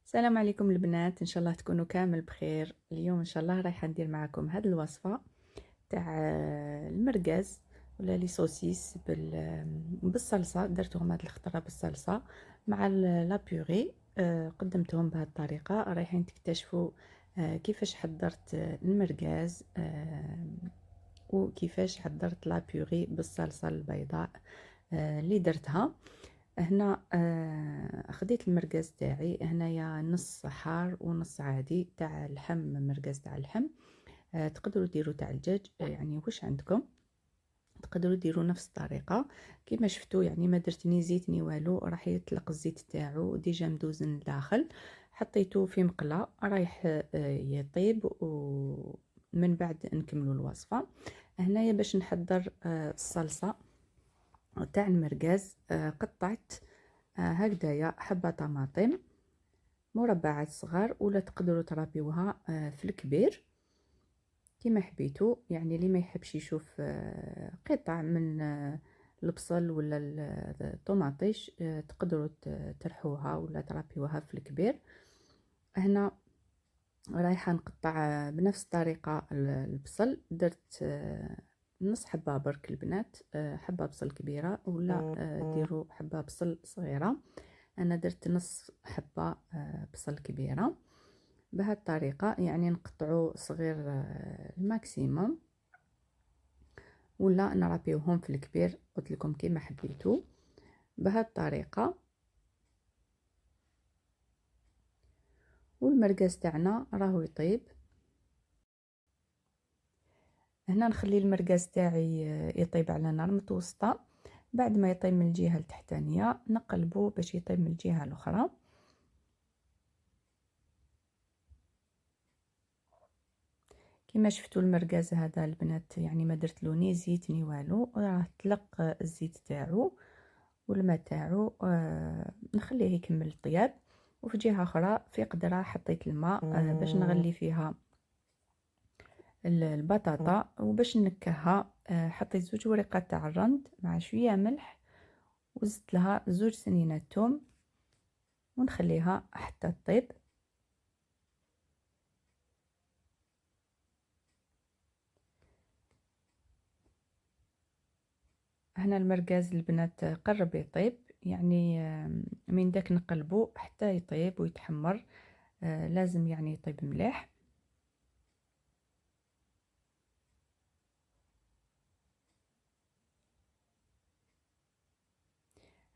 السلام عليكم البنات، ان شاء الله تكونوا كامل بخير. اليوم ان شاء الله رايحه ندير معكم هذه الوصفه تاع المرقاز ولا لي سوسيس بالصلصه. درتهم هذه الخطره بالصلصه مع لا بيوري. قدمتهم بهذه الطريقه. رايحين تكتشفوا كيفاش حضرت المرقاز وكيفاش حضرت لا بيوري بالصلصه البيضاء اللي درتها هنا. خديت المرقاز تاعي هنايا نص حار ونص عادي تاع اللحم، مرقاز تاع اللحم. تقدروا ديروا تاع الدجاج، يعني واش عندكم تقدروا ديروا نفس الطريقه كيما شفتوا. يعني ما درت ني زيت ني والو، راح يطلق الزيت تاعو ديجا مدوزن لداخل. حطيته في مقله رايح يطيب، ومن بعد نكملوا الوصفه. هنايا باش نحضر الصلصه تاع المرقاز. قطعت هكذايا حبة طماطم مربعات صغار، ولا تقدروا تربيوها في الكبير كما حبيتوا. يعني اللي ما يحبش يشوف قطع من البصل ولا الطماطيش، تقدروا ترحوها ولا تربيوها في الكبير. هنا رايحه نقطع بنفس الطريقه البصل. درت نص حبه برك البنات، حبه بصل كبيره ولا ديروا حبه بصل صغيره. انا درت نص حبه بصل كبيره بهذه الطريقه. يعني نقطعوا صغير الماكسيموم ولا نربيوهم في الكبير، قلت لكم كيما حبيتوا بهذه الطريقه. والمرقاز تاعنا راهو يطيب. هنا نخلي المرقاز تاعي يطيب على نار متوسطه. بعد ما يطيب من الجهه التحتانيه نقلبه باش يطيب من الجهه الاخرى. كما شفتوا المرقاز هذا البنات، يعني ما درت له ني زيت ني والو، راه طلق الزيت تاعو والماء تاعو. نخليه يكمل الطياب. وفي جهه اخرى في قدره حطيت الماء باش نغلي فيها البطاطا وباش نكهها. حطيت زوج ورقات تاع الرند مع شويه ملح، وزدت لها زوج سنينات توم، ونخليها حتى تطيب. هنا المرقاز البنات قرب يطيب، يعني من داك نقلبو حتى يطيب ويتحمر. لازم يعني يطيب مليح.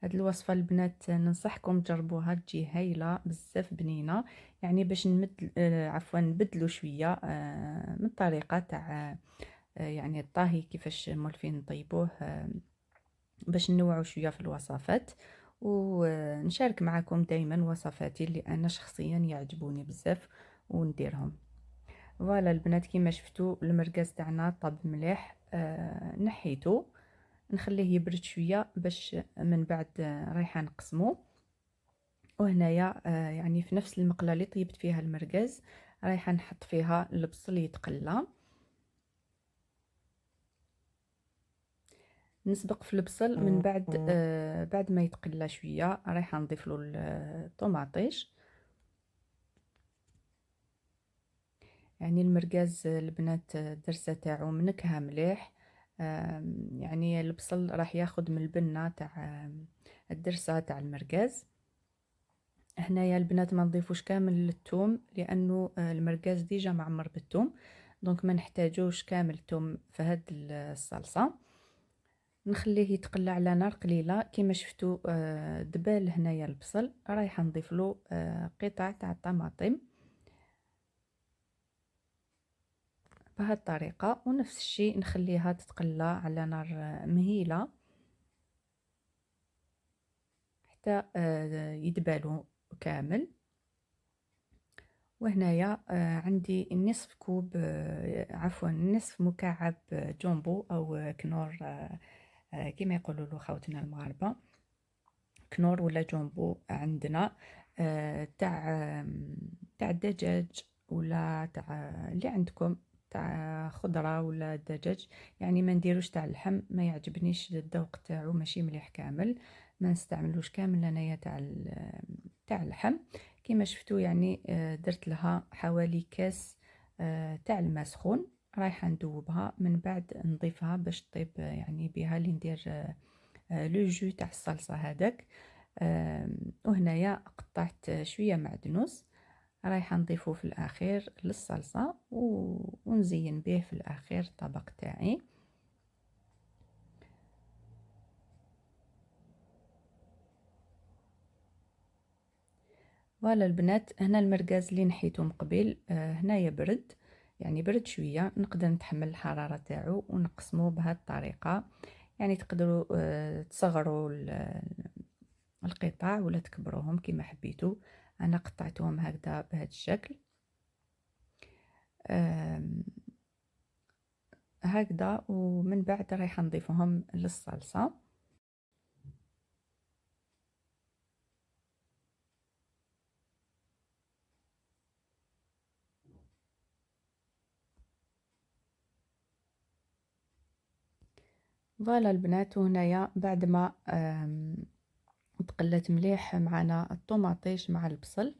هاد الوصفه البنات ننصحكم تجربوها، تجي هايله بزاف بنينه. يعني باش نمد عفوا نبدلوا شويه من الطريقه تاع يعني الطاهي كيفاش مولفين نطيبوه، باش ننوعوا شويه في الوصفات. ونشارك معكم دائما وصفاتي اللي انا شخصيا يعجبوني بزاف ونديرهم. فوالا البنات كيما شفتوا المرقاز تاعنا طاب مليح. نحيته نخليه يبرد شويه باش من بعد رايحه نقسمه. وهنايا يعني في نفس المقله اللي طيبت فيها المرقاز رايحه نحط فيها البصل يتقلى. نسبق في البصل من بعد بعد ما يتقلى شويه رايحه نضيف له الطوماطيش. يعني المرقاز البنات درسه تاعو منكهه مليح. يعني البصل راح ياخد من البنه تاع الدرسه تاع المرقاز. هنايا البنات ما نضيفوش كامل الثوم لانه المرقاز ديجا معمر بالثوم، دونك ما نحتاجوش كامل الثوم في هاد الصلصه. نخليه يتقلى على نار قليله. كما شفتوا دبال هنايا البصل رايحه نضيف له قطع تاع الطماطم بهذه الطريقه. ونفس الشيء نخليها تتقلى على نار مهيله حتى يدبالوا كامل. وهنايا عندي نصف كوب عفوا نصف مكعب جامبو او كنور، كما يقولوا له خوتنا المغاربه. كنور ولا جامبو عندنا تاع الدجاج ولا تاع اللي عندكم، تاع خضره ولا دجاج. يعني ما نديروش تاع اللحم، ما يعجبنيش الذوق تاعو ماشي مليح كامل. ما نستعملوش كامل انايا تاع اللحم. كما شفتوا يعني درت لها حوالي كاس تاع الماء سخون، رايحه ندوبها من بعد نضيفها باش طيب يعني بها اللي ندير لو جو تاع الصلصه هذاك. وهنايا قطعت شويه معدنوس رايحه نضيفه في الاخير للصلصه ونزين به في الاخير الطبق تاعي. فوالا البنات، هنا المرقاز اللي نحيته من قبل هنايا برد، يعني برد شويه، نقدر نتحمل الحراره تاعو ونقسمه بهذه الطريقه. يعني تقدروا تصغروا القطع ولا تكبروهم كما حبيتوا. انا قطعتهم هكذا بهذا الشكل هكذا، ومن بعد رايحه نضيفهم للصلصه. فوالا البنات، وهنايا بعد ما تقلت مليح معنا الطوماطيش مع البصل،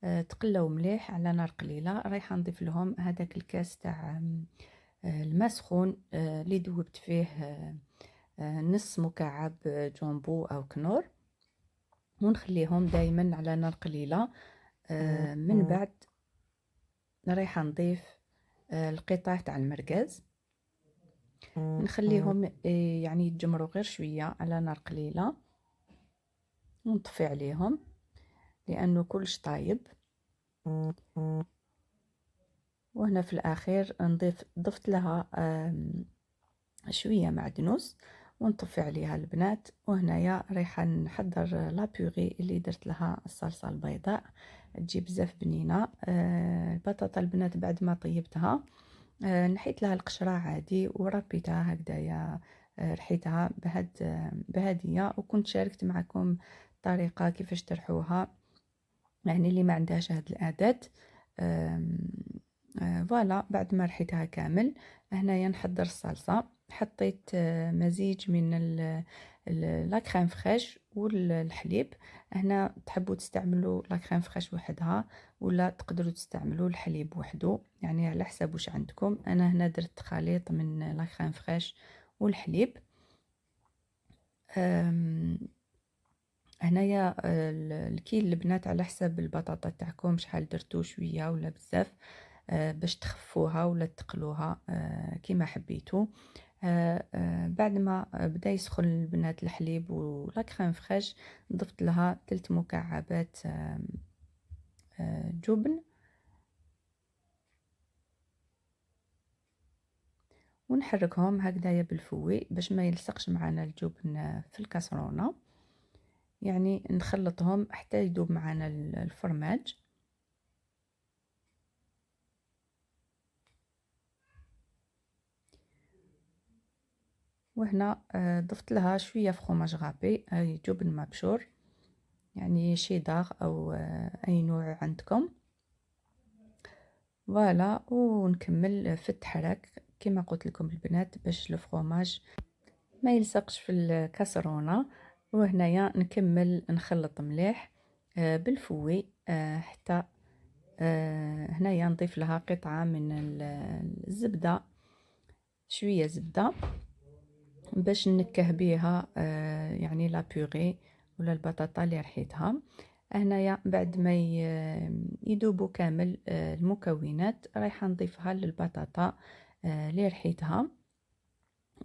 تقلاو مليح على نار قليله، رايحه نضيف لهم هذاك الكاس تاع الماء سخون اللي ذوبت فيه نص مكعب جامبو او كنور، ونخليهم دائما على نار قليله. من بعد رايحه نضيف القطع تاع المرقاز، نخليهم يعني يتجمروا غير شويه على نار قليله، ونطفي عليهم لانه كلش طايب. وهنا في الاخير ضفت لها شويه معدنوس ونطفي عليها البنات. وهنايا رايحه نحضر لا بيغي اللي درت لها الصلصه البيضاء، تجي بزاف بنينه. البطاطا البنات بعد ما طيبتها نحيت لها القشره عادي وربيتها هكذايا، رحيتها بهديه، وكنت شاركت معكم طريقه كيفاش ترحوها، يعني اللي ما عندهاش هاد العادات. فوالا بعد ما رحيتها كامل، هنايا نحضر الصلصه. حطيت مزيج من لا كريم فريش والحليب. هنا تحبوا تستعملوا لا كريم فريش وحدها ولا تقدروا تستعملوا الحليب وحده، يعني على حسب واش عندكم. انا هنا درت خليط من لا كريم فريش والحليب. هنايا الكيل البنات على حسب البطاطا تاعكم شحال درتو، شويه ولا بزاف، باش تخفوها ولا تقلوها كما حبيتو. بعد ما بدا يسخن البنات الحليب ولا كريم فريش، ضفت لها 3 مكعبات جبن، ونحركهم هكذايا بالفوي باش ما يلصقش معنا الجبن في الكاسرونه. يعني نخلطهم حتى يذوب معنا الفرماج. وهنا ضفت لها شويه فخوماج غابي، اي جبن مبشور، يعني شيدار او اي نوع عندكم. فوالا، ونكمل في التحرك كما قلت لكم البنات باش الفرomage ما يلصقش في الكاسرونه. وهنايا نكمل نخلط مليح بالفوي حتى هنايا نضيف لها قطعه من الزبده، شويه زبده باش نكه بيها يعني لا بيغي ولا البطاطا اللي رحيتها. هنايا بعد ما يذوبوا كامل المكونات، رايحه نضيفها للبطاطا اللي رحيتها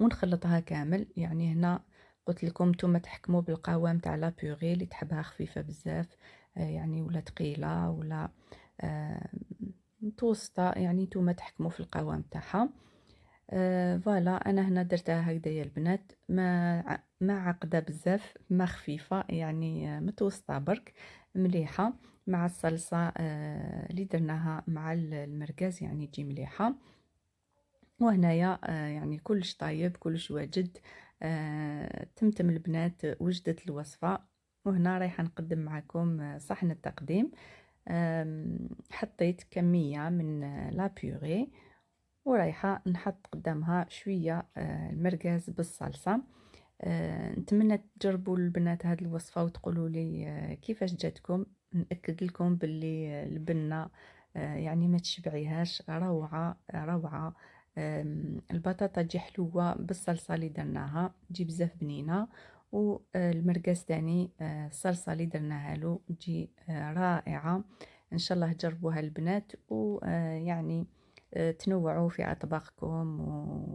ونخلطها كامل. يعني هنا قلت لكم نتوما تحكموا بالقوام تاع لا بيغي، اللي تحبها خفيفه بزاف يعني ولا ثقيله ولا متوسطه، يعني نتوما تحكموا في القوام تاعها. فوالا انا هنا درتها هكذايا البنات، ما عقده بزاف، ما خفيفه، يعني متوسطه برك، مليحه مع الصلصه اللي درناها مع المرقاز، يعني تجي مليحه. وهنايا يعني كلش طايب كلش واجد. تمتم البنات وجدت الوصفه. وهنا رايحه نقدم معكم صحن التقديم. حطيت كميه من لا بيغي، ورايحه نحط قدامها شويه المرقاز بالصلصه. نتمنى تجربوا البنات هذه الوصفه وتقولوا لي كيفاش جاتكم. نأكد لكم باللي البنة يعني ما تشبعيهاش، روعة روعة. البطاطا تجي حلوة بالصلصة اللي درناها تجي بزاف بنينة، والمرقاس تاني الصلصة اللي درناها له تجي رائعة. ان شاء الله تجربوها البنات، ويعني تنوعوا في اطباقكم،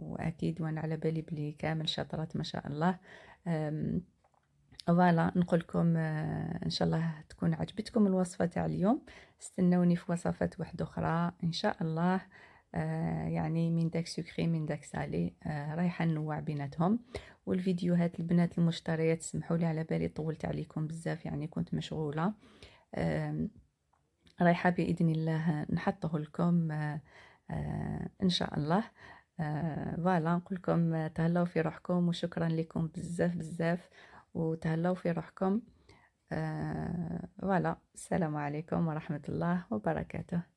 واكيد وانا على بالي بلي كامل شاطرات ما شاء الله. فوالا نقول لكم ان شاء الله تكون عجبتكم الوصفه تاع اليوم. استنوني في وصفات واحده اخرى ان شاء الله. يعني من داك سكري من داك سالي، رايحه نوع بيناتهم. والفيديوهات البنات المشتريات سمحوا لي على بالي طولت عليكم بزاف، يعني كنت مشغوله. آم، رايحه باذن الله نحطه لكم ان شاء الله. فوالا نقول لكم تهلاو في روحكم، وشكرا لكم بزاف بزاف، وتهلاو في روحكم. فوالا السلام عليكم ورحمة الله وبركاته.